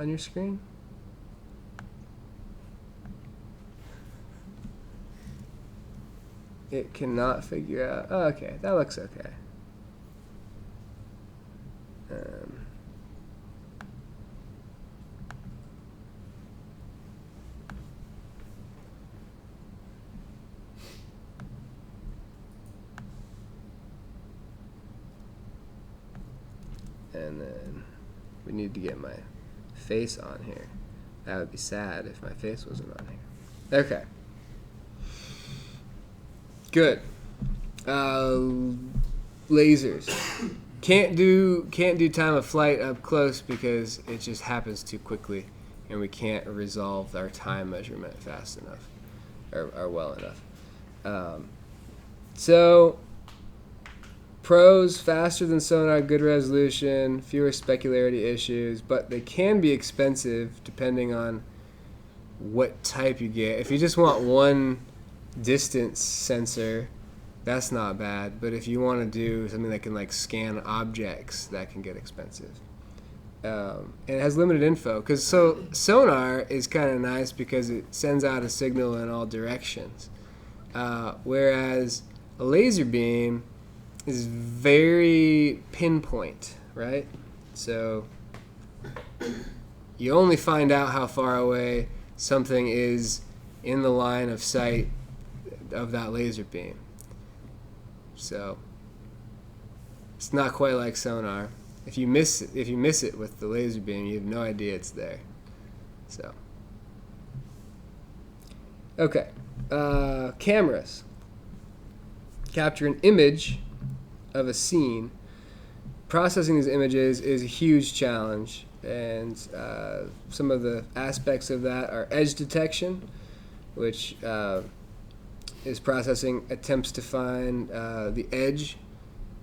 on your screen? It cannot figure out. Oh, okay, that looks okay. And then we need to get my face on here. That would be sad if my face wasn't on here. Okay. Good. Lasers. Can't do time of flight up close because it just happens too quickly, and we can't resolve our time measurement fast enough or well enough. So pros: faster than sonar, good resolution, fewer specularity issues, but they can be expensive depending on what type you get. If you just want one distance sensor, that's not bad, but if you want to do something that can like scan objects, that can get expensive. And it has limited info, because sonar is kind of nice because it sends out a signal in all directions, whereas a laser beam is very pinpoint, right? So you only find out how far away something is in the line of sight of that laser beam. So it's not quite like sonar. If you miss it with the laser beam, you have no idea it's there. So okay, cameras capture an image of a scene. Processing these images is a huge challenge, and some of the aspects of that are edge detection, which is processing attempts to find the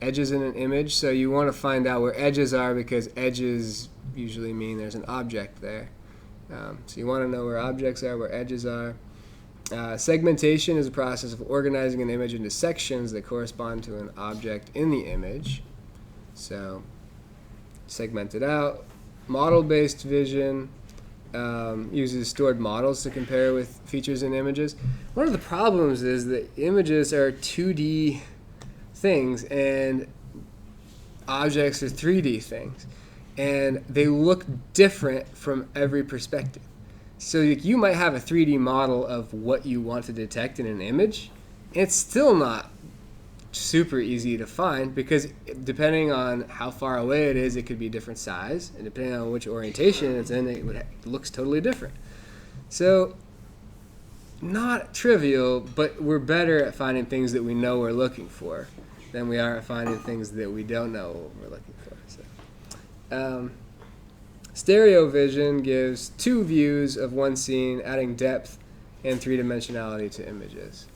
edges in an image. So you want to find out where edges are, because edges usually mean there's an object there. So you want to know where objects are, where edges are. Segmentation is a process of organizing an image into sections that correspond to an object in the image. So segment it out. Model-based vision uses stored models to compare with features in images. One of the problems is that images are 2D things and objects are 3D things, and they look different from every perspective. So you might have a 3D model of what you want to detect in an image. It's still not super easy to find, because depending on how far away it is, it could be different size, and depending on which orientation it's in, it looks totally different. So not trivial, but we're better at finding things that we know we're looking for than we are at finding things that we don't know what we're looking for. So, stereo vision gives two views of one scene, adding depth and three-dimensionality to images.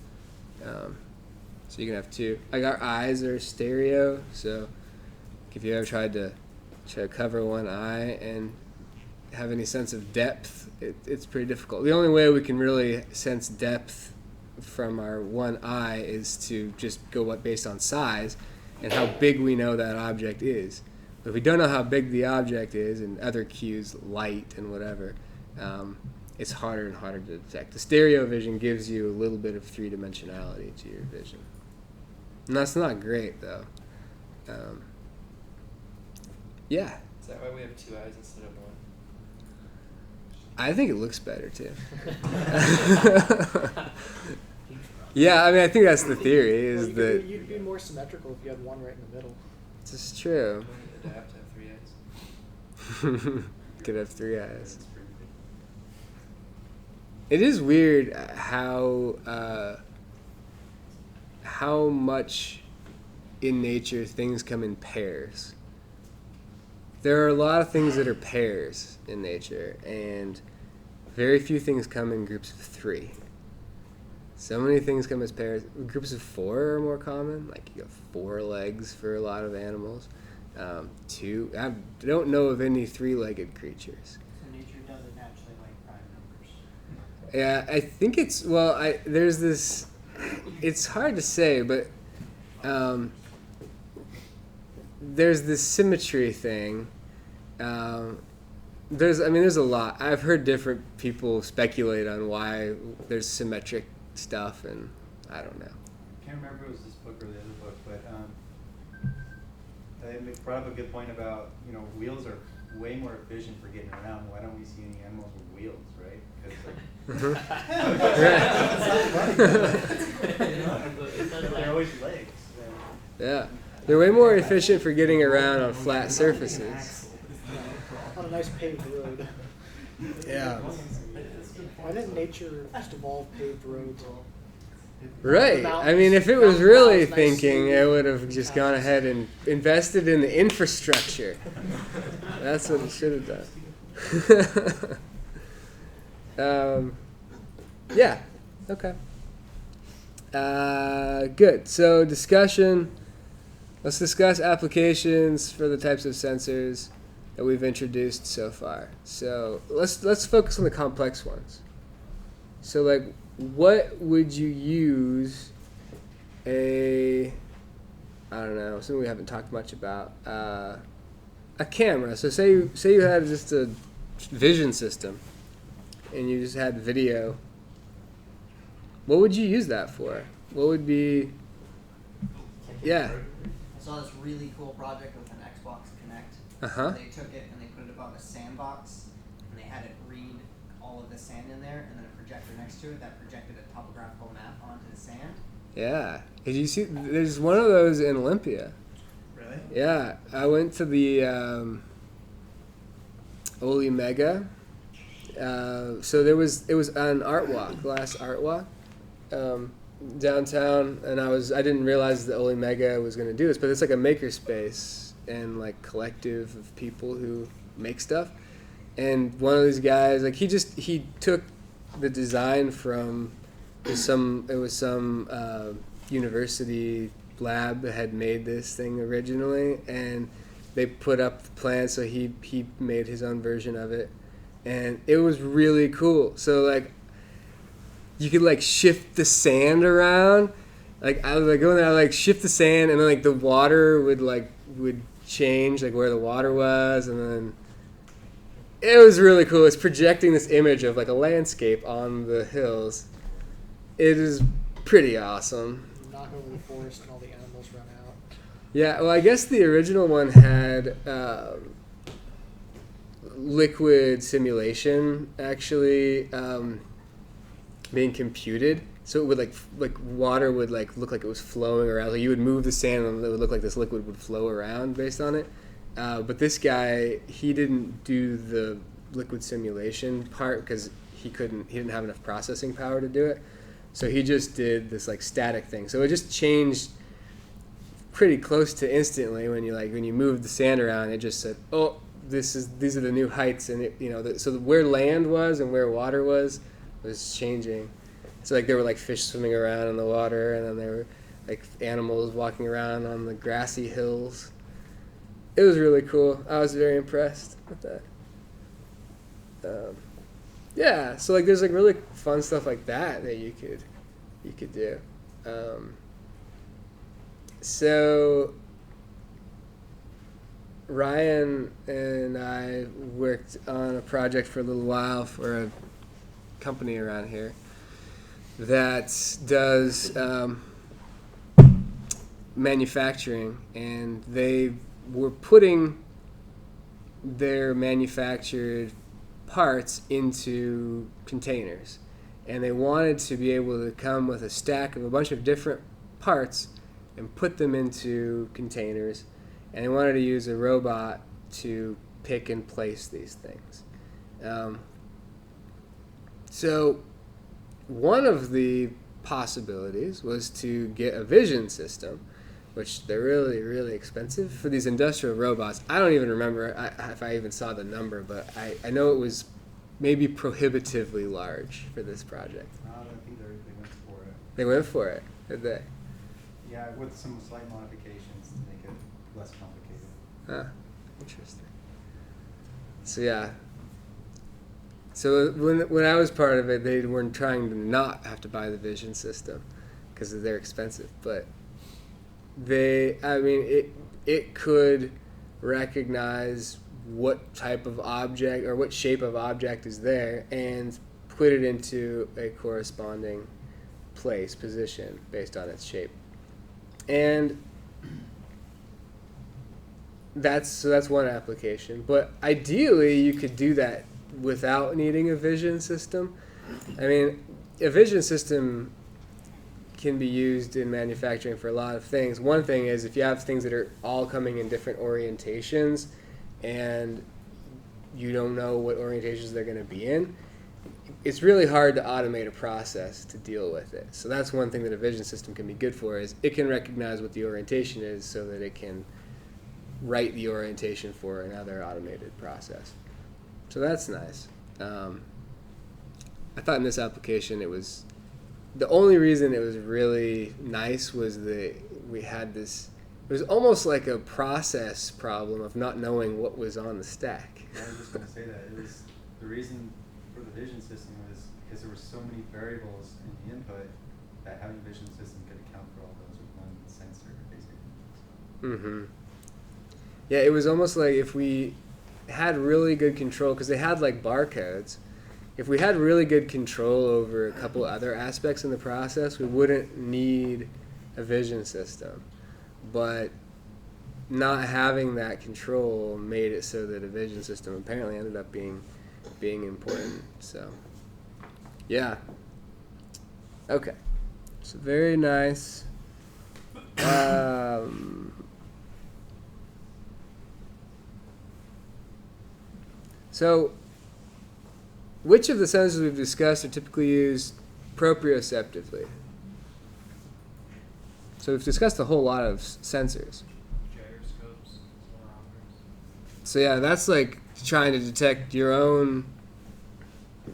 So you can have two. Like our eyes are stereo, so if you ever tried to cover one eye and have any sense of depth, it's pretty difficult. The only way we can really sense depth from our one eye is to just go based on size and how big we know that object is. But if we don't know how big the object is, and other cues, light and whatever, it's harder and harder to detect. The stereo vision gives you a little bit of three-dimensionality to your vision. And that's not great, though. Yeah. Is that why we have two eyes instead of one? I think it looks better, too. Yeah, I mean, I think that's the theory, is that... You'd be more symmetrical if you had one right in the middle. This is true. Would adapt to have 3 eyes? Could have 3 eyes. It is weird how much in nature things come in pairs. There are a lot of things that are pairs in nature, and very few things come in groups of 3. So many things come as pairs. Groups of 4 are more common. Like you have 4 legs for a lot of animals. 2. I don't know of any 3-legged creatures. So nature doesn't actually like prime numbers. Yeah, I think it's, there's this, it's hard to say, but there's this symmetry thing there's a lot. I've heard different people speculate on why there's symmetric stuff, and I don't know. I can't remember if it was this book or the other book, but they brought up a good point about, wheels are way more efficient for getting around. Why don't we see any animals with wheels, right? Because they're always legs. Yeah, they're way more efficient for getting around on flat surfaces. On a nice paved road. Yeah. Why didn't nature just evolve paved roads? Right. I mean, if it was really thinking, it would have just gone ahead and invested in the infrastructure. That's what it should have done. Yeah. Okay. Good. So discussion. Let's discuss applications for the types of sensors that we've introduced so far. So let's focus on the complex ones. So like, what would you use I don't know, something we haven't talked much about, a camera. So say you had just a vision system and you just had video. What would you use that for? What would be, yeah. I saw this really cool project with an Xbox Connect. Uh-huh. They took it and they put it above a sandbox, and they had it read all of the sand in there, and then a projector next to it that projected a topographical map onto the sand. Yeah. Did you see? There's one of those in Olympia. Really? Yeah. I went to the Oli Mega. So it was an art walk, last art walk, downtown, and I didn't realize that Oli Mega was going to do this, but it's like a makerspace and like collective of people who make stuff. And one of these guys, like he took the design from some university lab that had made this thing originally, and they put up the plan, so he made his own version of it, and it was really cool. So like you could like shift the sand around. Like I was like going there, I like shift the sand, and then like the water would change like where the water was, and then it was really cool. It's projecting this image of like a landscape on the hills. It is pretty awesome. Knock over the forest and all the animals run out. Yeah, well, I guess the original one had liquid simulation actually being computed, so it would like water would like look like it was flowing around. Like you would move the sand and it would look like this liquid would flow around based on it. But this guy, he didn't do the liquid simulation part because he didn't have enough processing power to do it. So he just did this like static thing. So it just changed pretty close to instantly when you moved the sand around. It just said, "Oh, these are the new heights," and it, so where land was and where water was changing. So like there were like fish swimming around in the water, and then there were like animals walking around on the grassy hills. It was really cool. I was very impressed with that. Yeah, so like there's like really fun stuff like that you could do. So Ryan and I worked on a project for a little while for a company around here that does manufacturing, and they were putting their manufactured parts into containers, and they wanted to be able to come with a stack of a bunch of different parts and put them into containers, and they wanted to use a robot to pick and place these things. So one of the possibilities was to get a vision system, which they're really, really expensive for these industrial robots. I don't even remember if I even saw the number, but I know it was maybe prohibitively large for this project. I think they went for it. They went for it, did they? Yeah, with some slight modifications to make it less complicated. Huh, interesting. So yeah. So when I was part of it, they weren't trying to not have to buy the vision system because they're expensive, but it could recognize what type of object or what shape of object is there and put it into a corresponding position based on its shape. And that's one application. But ideally, you could do that without needing a vision system. I mean, a vision system can be used in manufacturing for a lot of things. One thing is if you have things that are all coming in different orientations and you don't know what orientations they're going to be in, it's really hard to automate a process to deal with it. So that's one thing that a vision system can be good for, is it can recognize what the orientation is so that it can write the orientation for another automated process. So that's nice. I thought in this application it was, the only reason it was really nice was that we had this, it was almost like a process problem of not knowing what was on the stack. I was just going to say that. It was the reason for the vision system was because there were so many variables in the input that having a vision system could account for all those with one sensor, basically. Mm-hmm. Yeah, it was almost like if we had really good control, because they had like barcodes, if we had really good control over a couple other aspects in the process, we wouldn't need a vision system. But not having that control made it so that a vision system apparently ended up being important. So, yeah. Okay. So very nice. So, which of the sensors we've discussed are typically used proprioceptively? So we've discussed a whole lot of sensors. Gyroscopes, accelerometers. So yeah, that's like trying to detect your own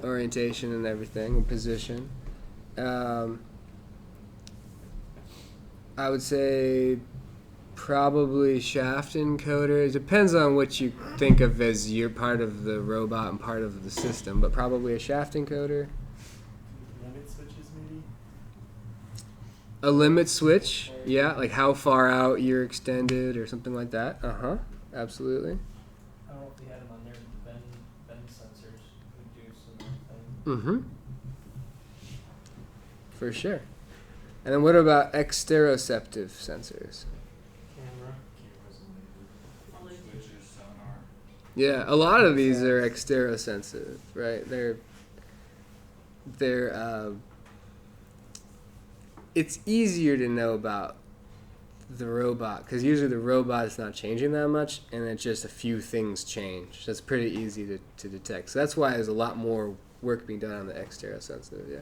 orientation and everything, and position. I would say probably shaft encoder. It depends on what you think of as your part of the robot and part of the system, but probably a shaft encoder. Limit switches, maybe? A limit switch, yeah, like how far out you're extended or something like that. Absolutely. I don't know if they had them on there, but bend sensors would do some thing. For sure. And then what about exteroceptive sensors? Switches, sonar. Yeah, a lot of these are exterosensitive, right? They're it's easier to know about the robot because usually the robot is not changing that much, and it's just a few things change. That's pretty easy to detect. So that's why there's a lot more work being done on the exterosensitive. Yeah.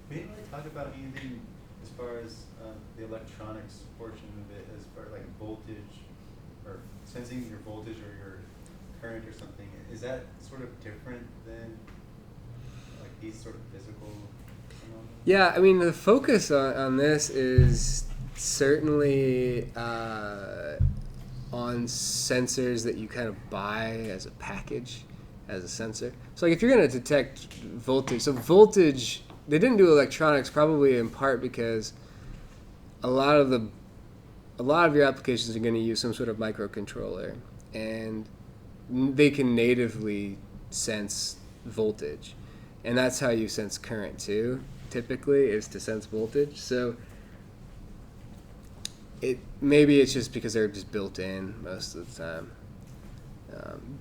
We didn't really talk about anything as far as the electronics portion of it, as far like voltage or sensing your voltage or your current or something. Is that sort of different than like these sort of physical phenomena? Yeah, I mean, the focus on this is certainly on sensors that you kind of buy as a package, as a sensor. So like if you're going to detect voltage, so voltage, they didn't do electronics probably in part because a lot of your applications are going to use some sort of microcontroller, and they can natively sense voltage, and that's how you sense current too. Typically, is to sense voltage. So maybe it's just because they're just built in most of the time,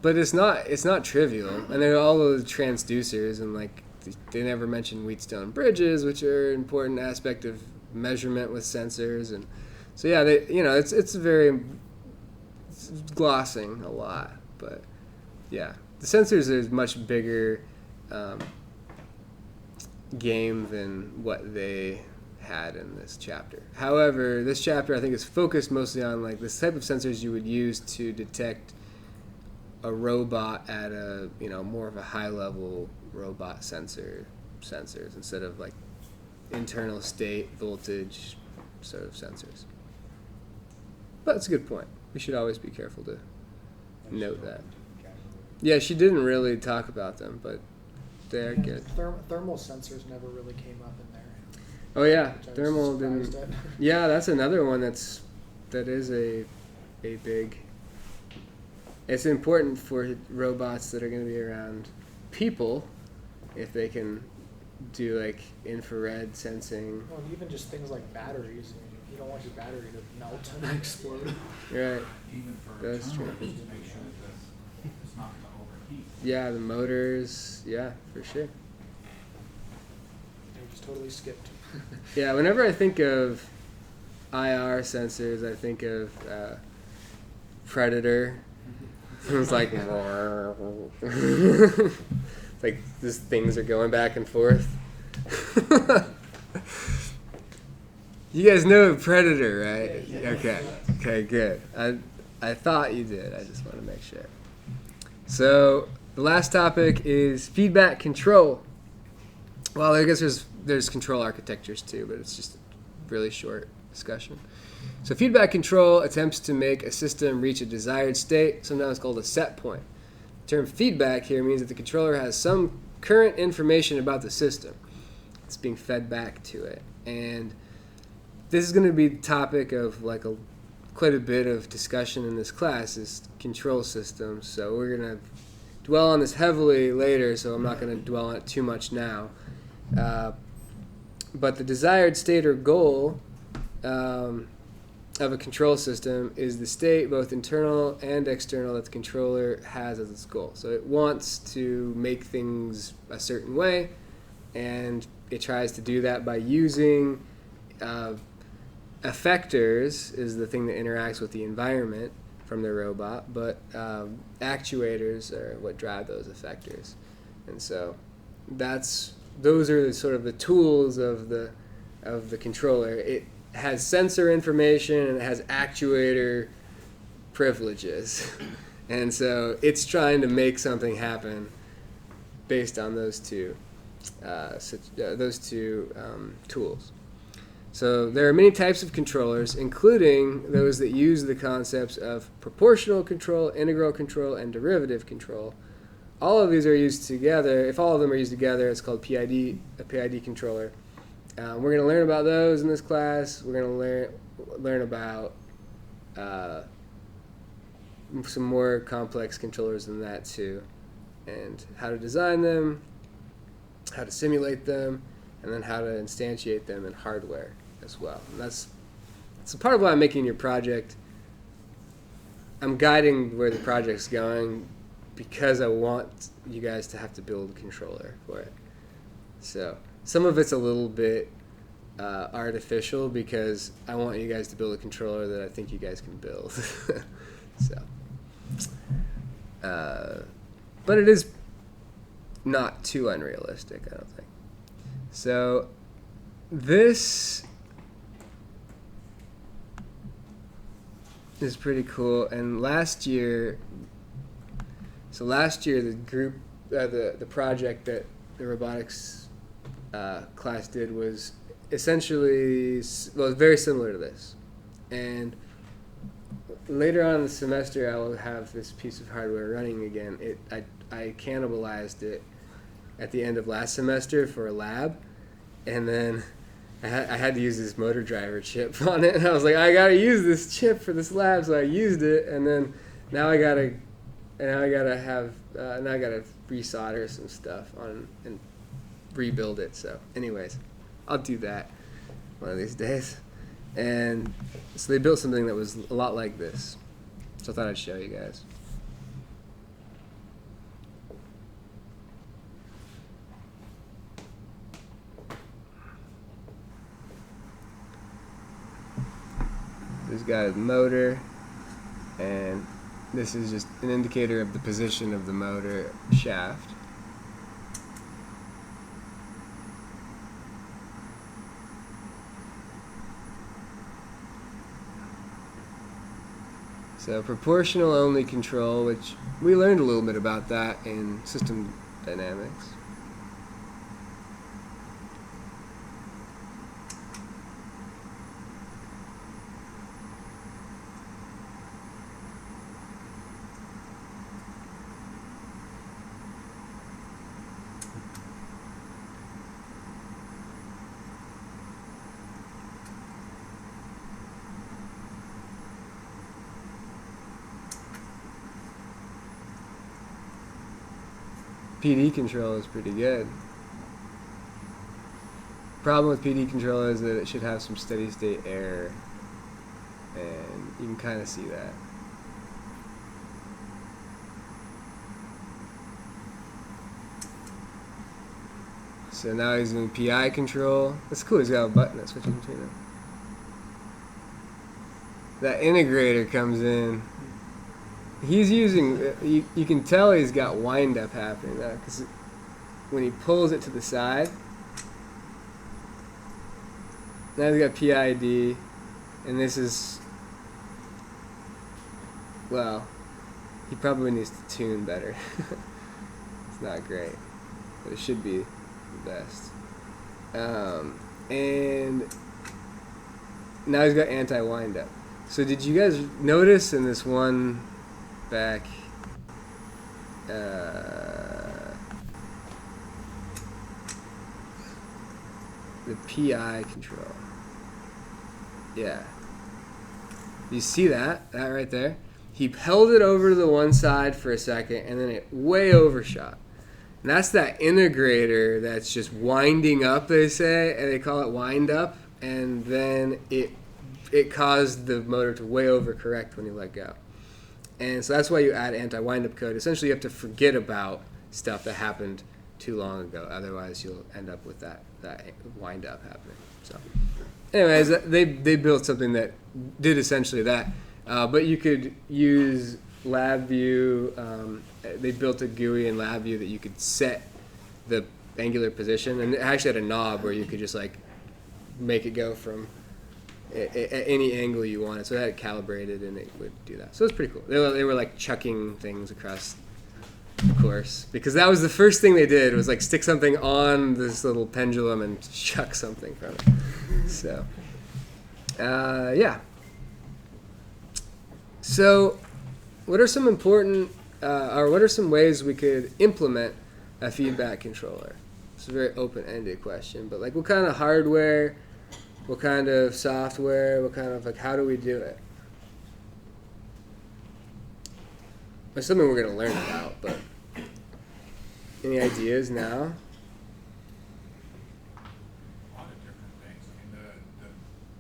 but it's not trivial. And there are all those transducers, and like they never mention Wheatstone bridges, which are an important aspect of measurement with sensors. And so yeah, it's glossing a lot, but yeah, the sensors is much bigger game than what they had in this chapter. However, this chapter I think is focused mostly on like this type of sensors you would use to detect a robot at a more of a high level robot sensors instead of like internal state voltage sort of sensors. But it's a good point. We should always be careful to note that. Yeah, she didn't really talk about them, but they're good. Thermal sensors never really came up in there. Oh yeah, Which I was thermal surprised didn't. at. Yeah, that's another one that is a big it's important for robots that are going to be around people if they can do like infrared sensing. Well, and even just things like batteries. I mean, you don't want your battery to melt and explode. Right. Even for That's terminals, true. to make sure that it's not gonna overheat. Yeah, the motors. Yeah, for sure. You just totally skipped. Yeah, whenever I think of IR sensors, I think of Predator. It's like, like these things are going back and forth. You guys know Predator, right? Yeah. Okay. Okay, good. I thought you did. I just want to make sure. So the last topic is feedback control. Well, I guess there's control architectures too, but it's just a really short discussion. So feedback control attempts to make a system reach a desired state, sometimes called a set point. The term feedback here means that the controller has some current information about the system. It's being fed back to it. And this is going to be the topic of like quite a bit of discussion in this class is control systems. So we're going to dwell on this heavily later, so I'm not going to dwell on it too much now. But the desired state or goal of a control system is the state, both internal and external, that the controller has as its goal. So it wants to make things a certain way, and it tries to do that by using effectors is the thing that interacts with the environment from the robot, but actuators are what drive those effectors. And so those are sort of the tools of the controller. It has sensor information and it has actuator privileges. And so it's trying to make something happen based on those two tools. So there are many types of controllers, including those that use the concepts of proportional control, integral control, and derivative control. All of these are used together. If all of them are used together, it's called PID, a PID controller. We're going to learn about those in this class. We're going to learn about some more complex controllers than that too, and how to design them, how to simulate them, and then how to instantiate them in hardware as well. And that's part of why I'm making your project. I'm guiding where the project's going because I want you guys to have to build a controller for it. So some of it's a little bit artificial because I want you guys to build a controller that I think you guys can build. But it is not too unrealistic, I don't think. So this is pretty cool. And last year the group, the project that the robotics class did was essentially, well, very similar to this. And later on in the semester, I will have this piece of hardware running again. I cannibalized it at the end of last semester for a lab, and then I had to use this motor driver chip on it, and I was like, I gotta use this chip for this lab, so I used it, and then now I gotta resolder some stuff on and rebuild it. So, anyways, I'll do that one of these days. And so they built something that was a lot like this. So I thought I'd show you guys. This got a motor, and this is just an indicator of the position of the motor shaft. So proportional only control, which we learned a little bit about that in system dynamics. PD control is pretty good. Problem with PD control is that it should have some steady state error, and you can kind of see that. So now he's doing PI control. That's cool. He's got a button that's switching between them. That integrator comes in. He's using. You can tell he's got wind up happening now because when he pulls it to the side, now he's got PID, and this is. Well, he probably needs to tune better. It's not great, but it should be the best. And now he's got anti-wind up. So did you guys notice in this one back the PI control? Yeah. You see that right there? He held it over to the one side for a second, and then it way overshot. And that's that integrator that's just winding up, they say, and they call it wind up, and then it caused the motor to way overcorrect when you let go. And so that's why you add anti-wind up code. Essentially, you have to forget about stuff that happened too long ago. Otherwise, you'll end up with that wind up happening. So, anyways, they built something that did essentially that. But you could use LabVIEW. They built a GUI in LabVIEW that you could set the angular position, and it actually had a knob where you could just like make it go from at any angle you wanted. So it had it calibrated, and it would do that. So it's pretty cool. They were like chucking things across the course because that was the first thing they did was like stick something on this little pendulum and chuck something from it. So yeah. So, what are some important, or what are some ways we could implement a feedback controller? It's a very open-ended question, but like, what kind of hardware, what kind of software, what kind of like, how do we do it? It's something we're going to learn about, but any ideas now? A lot of different things. I mean, the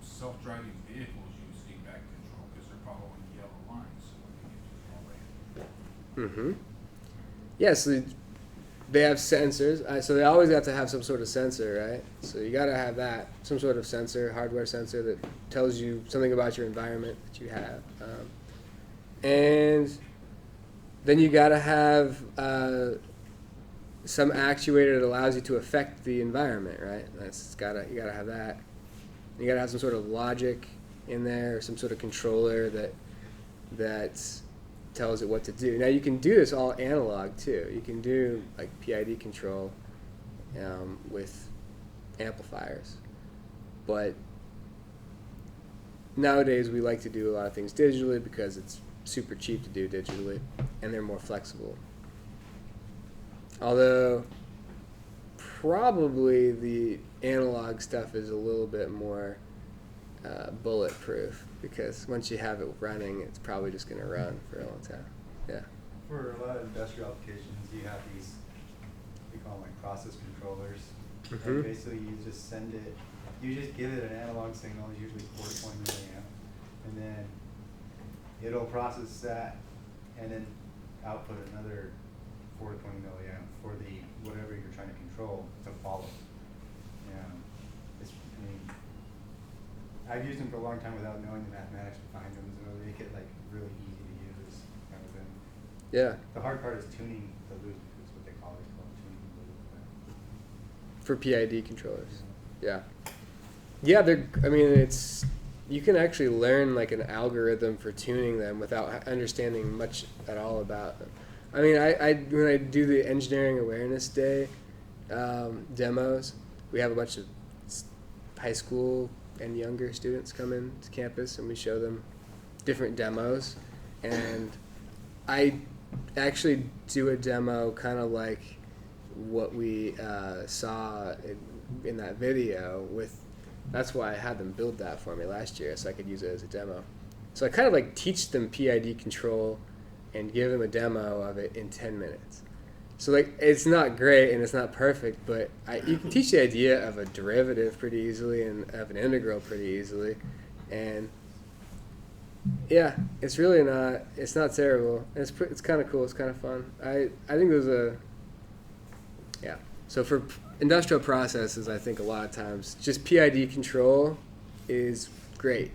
self-driving vehicles use feedback control because they're following yellow lines. So when they get to the red. Mm-hmm. Yeah, so they have sensors. So they always have to have some sort of sensor, right? So you got to have that, some sort of sensor, hardware sensor that tells you something about your environment that you have. And then you got to have some actuator that allows you to affect the environment, right? You got to have that. You got to have some sort of logic in there, or some sort of controller that tells it what to do. Now you can do this all analog too. You can do like PID control with amplifiers, but nowadays we like to do a lot of things digitally because it's super cheap to do digitally and they're more flexible. Although probably the analog stuff is a little bit more bulletproof because once you have it running, it's probably just going to run for a long time. Yeah. For a lot of industrial applications, you have these, we call them like process controllers. Mhm. And basically, you just send it, you just give it an analog signal, usually 420 milliamp, and then it'll process that and then output another 420 milliamp for the whatever you're trying to control to follow. I've used them for a long time without knowing the mathematics behind them, so they make it like really easy to use kind of thing. Yeah. The hard part is tuning the loop, is what they call it, tuning the loop. For PID controllers. Yeah. Yeah, you can actually learn like an algorithm for tuning them without understanding much at all about them. I mean, when I do the Engineering Awareness Day demos, we have a bunch of high school and younger students come in to campus and we show them different demos, and I actually do a demo kind of like what we saw in that video that's why I had them build that for me last year so I could use it as a demo. So I kind of like teach them PID control and give them a demo of it in 10 minutes. So like it's not great and it's not perfect, but you can teach the idea of a derivative pretty easily and of an integral pretty easily, and yeah, it's really not. It's not terrible. It's kind of cool. It's kind of fun. I think there's a yeah. So for industrial processes, I think a lot of times just PID control is great.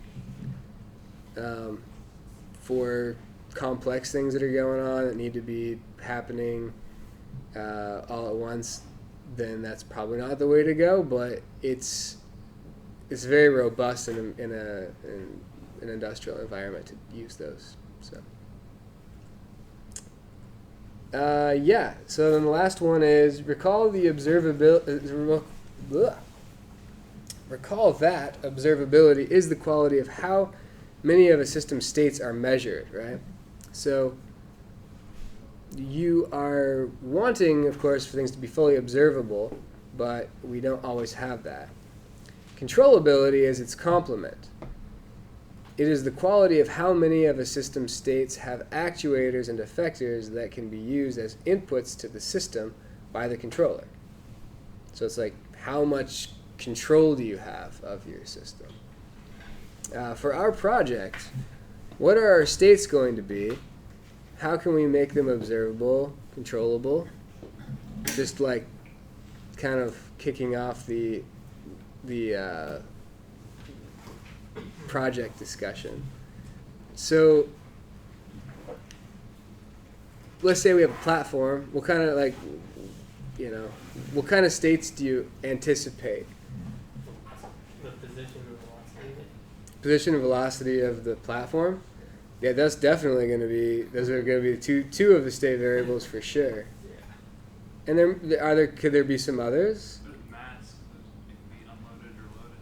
For complex things that are going on that need to be happening all at once, then that's probably not the way to go. But it's very robust in an industrial environment to use those. So yeah. So then the last one is recall the observability. Recall that observability is the quality of how many of a system's states are measured, right? So you are wanting, of course, for things to be fully observable, but we don't always have that. Controllability is its complement. It is the quality of how many of a system's states have actuators and effectors that can be used as inputs to the system by the controller. So it's like, how much control do you have of your system? For our project, what are our states going to be? How can we make them observable, controllable? Just like kind of kicking off the project discussion. So let's say we have a platform. What kind of what kind of states do you anticipate? The position and velocity of it. Position and velocity of the platform? Yeah, that's definitely going to be, those are going to be two of the state variables for sure. Yeah. And then could there be some others? There's mass, it can be unloaded or loaded.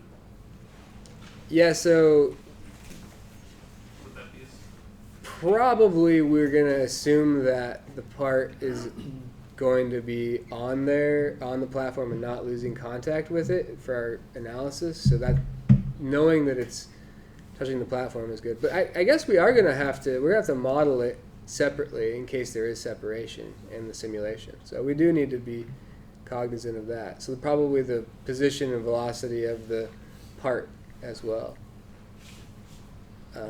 Yeah, so Would that be probably we're going to assume that the part is going to be on the platform and not losing contact with it for our analysis. So that knowing that it's touching the platform is good. But I guess we're going to have to model it separately in case there is separation in the simulation. So we do need to be cognizant of that. So probably the position and velocity of the part as well.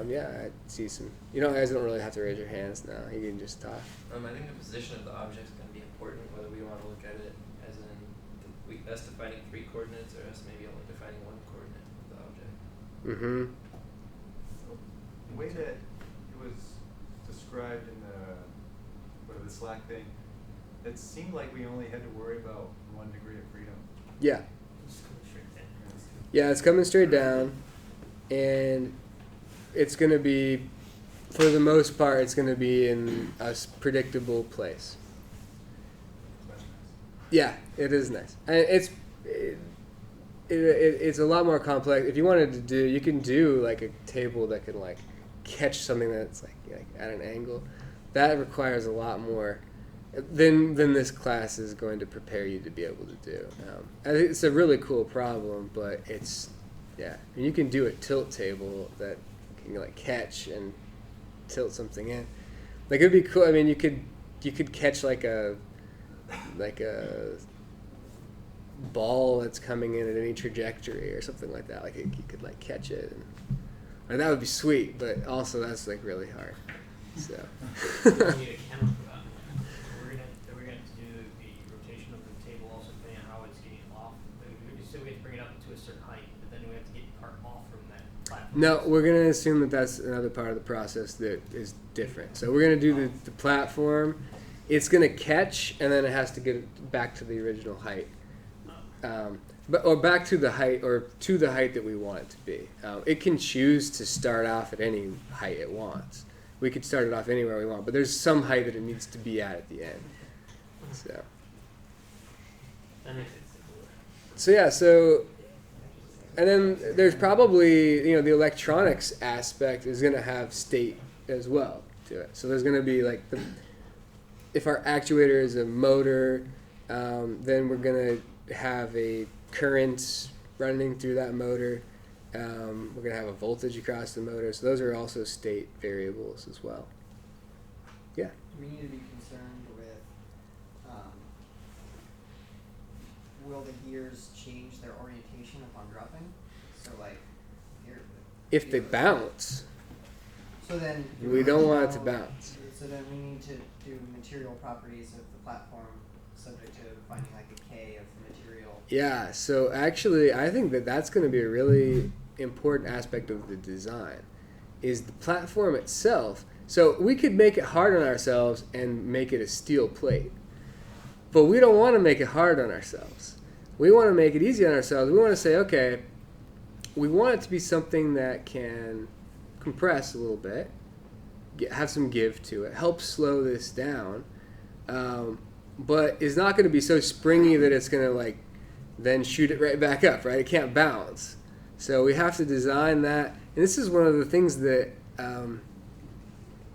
Yeah, I see some. You guys don't really have to raise your hands now. You can just talk. I think the position of the object is going to be important, whether we want to look at it as in us defining 3 coordinates or us maybe only defining 1 coordinate of the object. Mm-hmm. The way that it was described in the Slack thing, it seemed like we only had to worry about 1 degree of freedom. Yeah. Just coming straight down. Yeah, it's coming straight down, and it's going to be, for the most part, it's going to be in a predictable place. That's nice. Yeah, it is nice. And it's a lot more complex. If you wanted to do, you can do like a table that can like catch something that's like at an angle. That requires a lot more than this class is going to prepare you to be able to do. I think it's a really cool problem, but you can do a tilt table that can like catch and tilt something in. Like it'd be cool. I mean, you could catch like a ball that's coming in at any trajectory or something like that. Like you could like catch it, and that would be sweet. But also that's like really hard. So. We need a camera for that. We're gonna do the rotation of the table also depending on how it's getting off. So we have to bring it up to a certain height, but then we have to get the part off from that platform. No, we're going to assume that that's another part of the process that is different. So we're going to do the platform. It's going to catch, and then it has to get back to the original height. Or back to the height, or to the height that we want it to be. It can choose to start off at any height it wants. We could start it off anywhere we want, but there's some height that it needs to be at the end. So. That makes it simpler. So and then there's probably, the electronics aspect is going to have state as well to it. So there's going to be like if our actuator is a motor, then we're going to have a current running through that motor. We're going to have a voltage across the motor. So those are also state variables as well. Yeah. Do we need to be concerned with will the gears change their orientation upon dropping? So like, here. If they bounce, So then. we don't want it to bounce. So then we need to do material properties of the platform, subject to finding like a K of the material. Yeah, so actually, I think that that's going to be a really important aspect of the design, is the platform itself. So we could make it hard on ourselves and make it a steel plate, but we don't want to make it hard on ourselves. We want to make it easy on ourselves. We want to say, okay, we want it to be something that can compress a little bit, have some give to it, help slow this down, but is not going to be so springy that it's going to like then shoot it right back up, right? It can't bounce. So we have to design that. And this is one of the things that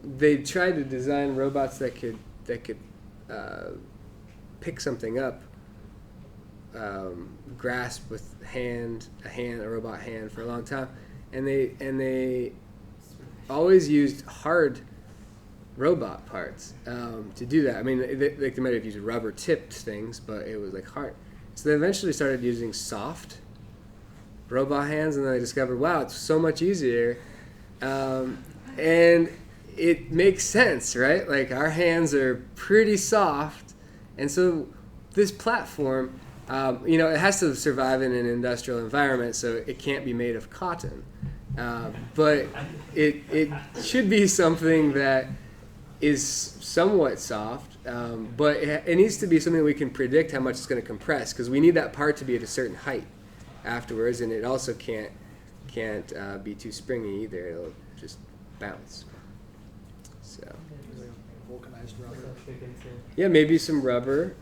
they tried to design robots that could pick something up, grasp with a robot hand for a long time, and they always used hard robot parts to do that. I mean, they might have used rubber tipped things, but it was like hard. So they eventually started using soft robot hands, and then they discovered, wow, it's so much easier. And it makes sense, right? Like, our hands are pretty soft, and so this platform, it has to survive in an industrial environment, so it can't be made of cotton. But it should be something that is somewhat soft, but it needs to be something we can predict how much it's going to compress, because we need that part to be at a certain height afterwards, and it also can't be too springy either. It'll just bounce. So Vulcanized rubber. yeah, maybe some rubber.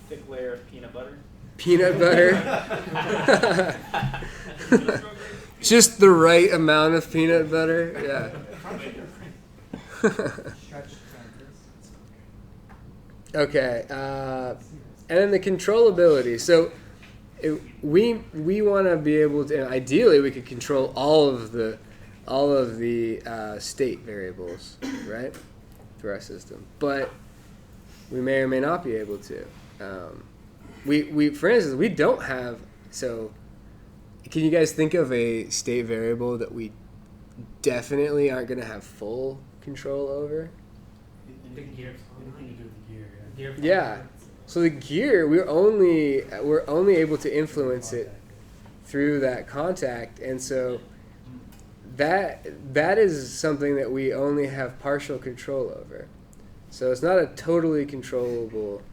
Thick layer of peanut butter. Peanut butter. Just the right amount of peanut butter. Yeah. Stretched canvas. Okay. And then the controllability. So we want to be able to. Ideally, we could control all of the state variables, right, through our system. But we may or may not be able to. We for instance, we don't have. So, can you guys think of a state variable that we definitely aren't going to have full control over? The gear. Anything to do with the gear, yeah. Gear. Yeah. So the gear, we're only able to influence it through that contact, and so that is something that we only have partial control over. So it's not a totally controllable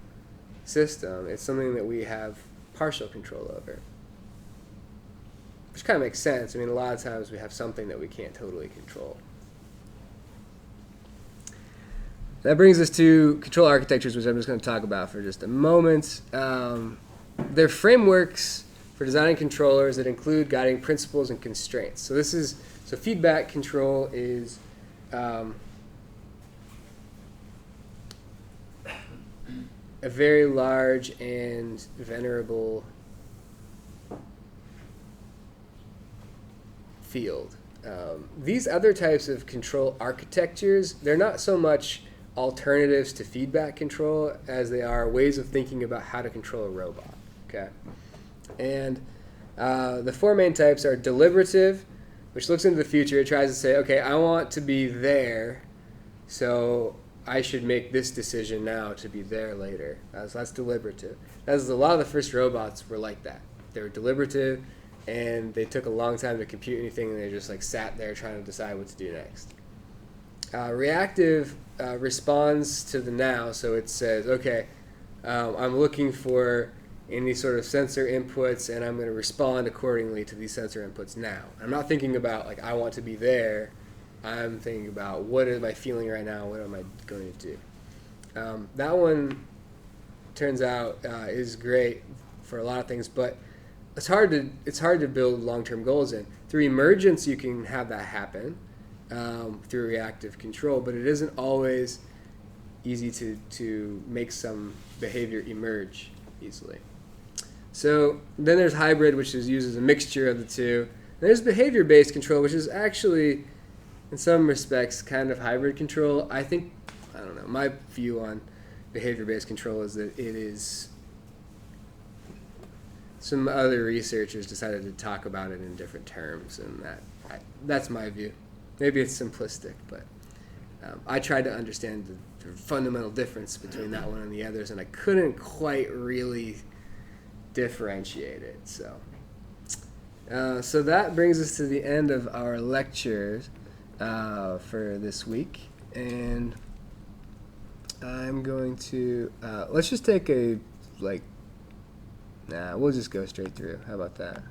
system. It's something that we have partial control over, which kind of makes sense. I mean, a lot of times we have something that we can't totally control. That brings us to control architectures, which I'm just going to talk about for just a moment. They're frameworks for designing controllers that include guiding principles and constraints. So feedback control is a very large and venerable field. These other types of control architectures, they're not so much alternatives to feedback control as they are ways of thinking about how to control a robot. Okay, and the four main types are deliberative, which looks into the future. It tries to say, okay, I want to be there, so I should make this decision now to be there later. So that's deliberative. That's a lot of the first robots were like that. They were deliberative, and they took a long time to compute anything, and they just like sat there trying to decide what to do next. Reactive responds to the now, so it says, okay, I'm looking for any sort of sensor inputs, and I'm going to respond accordingly to these sensor inputs now. I'm not thinking about, like, I want to be there. I'm thinking about, what am I feeling right now? What am I going to do? That one turns out is great for a lot of things, but it's hard to build long-term goals in. Through emergence, you can have that happen through reactive control, but it isn't always easy to make some behavior emerge easily. So then there's hybrid, which uses a mixture of the two. There's behavior-based control, which is actually, in some respects, kind of hybrid control. I don't know, my view on behavior-based control is that it is some other researchers decided to talk about it in different terms, and that's my view. Maybe it's simplistic, but I tried to understand the fundamental difference between that one and the others, and I couldn't quite really differentiate it. So that brings us to the end of our lectures for this week, and I'm going to let's just take we'll just go straight through. How about that?